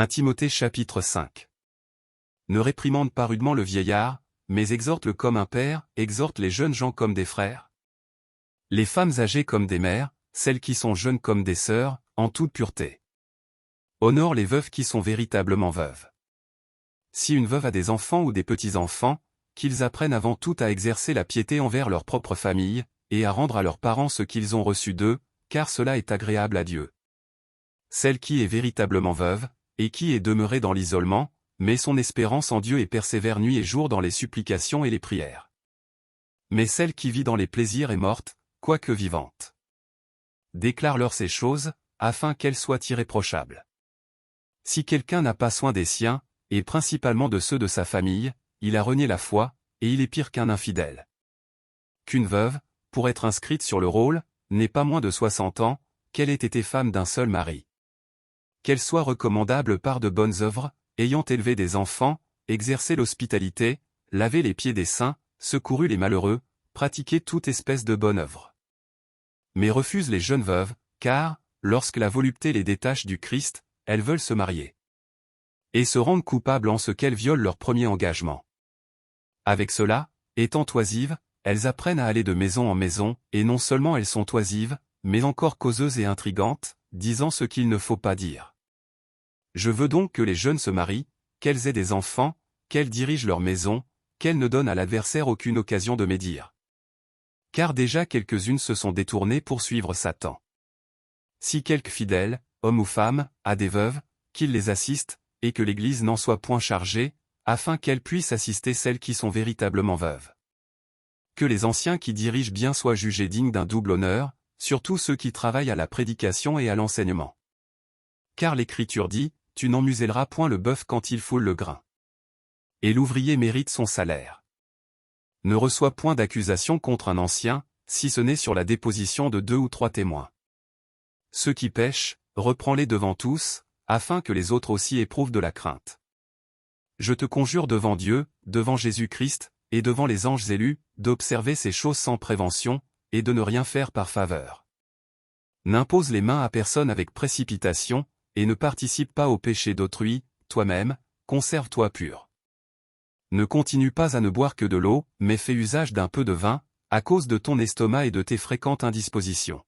1 Timothée chapitre 5. Ne réprimande pas rudement le vieillard, mais exhorte-le comme un père, exhorte les jeunes gens comme des frères. Les femmes âgées comme des mères, celles qui sont jeunes comme des sœurs, en toute pureté. Honore les veuves qui sont véritablement veuves. Si une veuve a des enfants ou des petits-enfants, qu'ils apprennent avant tout à exercer la piété envers leur propre famille, et à rendre à leurs parents ce qu'ils ont reçu d'eux, car cela est agréable à Dieu. Celle qui est véritablement veuve, et qui est demeurée dans l'isolement, met son espérance en Dieu et persévère nuit et jour dans les supplications et les prières. Mais celle qui vit dans les plaisirs est morte, quoique vivante. Déclare-leur ces choses, afin qu'elles soient irréprochables. Si quelqu'un n'a pas soin des siens, et principalement de ceux de sa famille, il a renié la foi, et il est pire qu'un infidèle. Qu'une veuve, pour être inscrite sur le rôle, n'ait pas moins de 60 ans, qu'elle ait été femme d'un seul mari. Qu'elle soit recommandable par de bonnes œuvres, ayant élevé des enfants, exercé l'hospitalité, lavé les pieds des saints, secouru les malheureux, pratiqué toute espèce de bonne œuvre. Mais refuse les jeunes veuves, car, lorsque la volupté les détache du Christ, elles veulent se marier. Et se rendent coupables en ce qu'elles violent leur premier engagement. Avec cela, étant oisives, elles apprennent à aller de maison en maison, et non seulement elles sont oisives, mais encore causeuses et intrigantes, disant ce qu'il ne faut pas dire. Je veux donc que les jeunes se marient, qu'elles aient des enfants, qu'elles dirigent leur maison, qu'elles ne donnent à l'adversaire aucune occasion de médire. Car déjà quelques-unes se sont détournées pour suivre Satan. Si quelque fidèle, homme ou femme, a des veuves, qu'il les assiste, et que l'Église n'en soit point chargée, afin qu'elle puisse assister celles qui sont véritablement veuves. Que les anciens qui dirigent bien soient jugés dignes d'un double honneur, surtout ceux qui travaillent à la prédication et à l'enseignement. Car l'Écriture dit, tu n'en muselleras point le bœuf quand il foule le grain. Et l'ouvrier mérite son salaire. Ne reçois point d'accusation contre un ancien, si ce n'est sur la déposition de 2 ou 3 témoins. Ceux qui pêchent, reprends-les devant tous, afin que les autres aussi éprouvent de la crainte. Je te conjure devant Dieu, devant Jésus-Christ, et devant les anges élus, d'observer ces choses sans prévention, et de ne rien faire par faveur. N'impose les mains à personne avec précipitation, et ne participe pas au péché d'autrui, toi-même, conserve-toi pur. Ne continue pas à ne boire que de l'eau, mais fais usage d'un peu de vin, à cause de ton estomac et de tes fréquentes indispositions.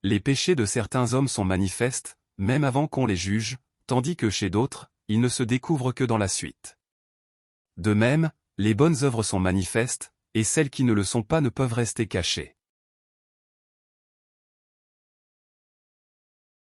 Les péchés de certains hommes sont manifestes, même avant qu'on les juge, tandis que chez d'autres, ils ne se découvrent que dans la suite. De même, les bonnes œuvres sont manifestes, et celles qui ne le sont pas ne peuvent rester cachées.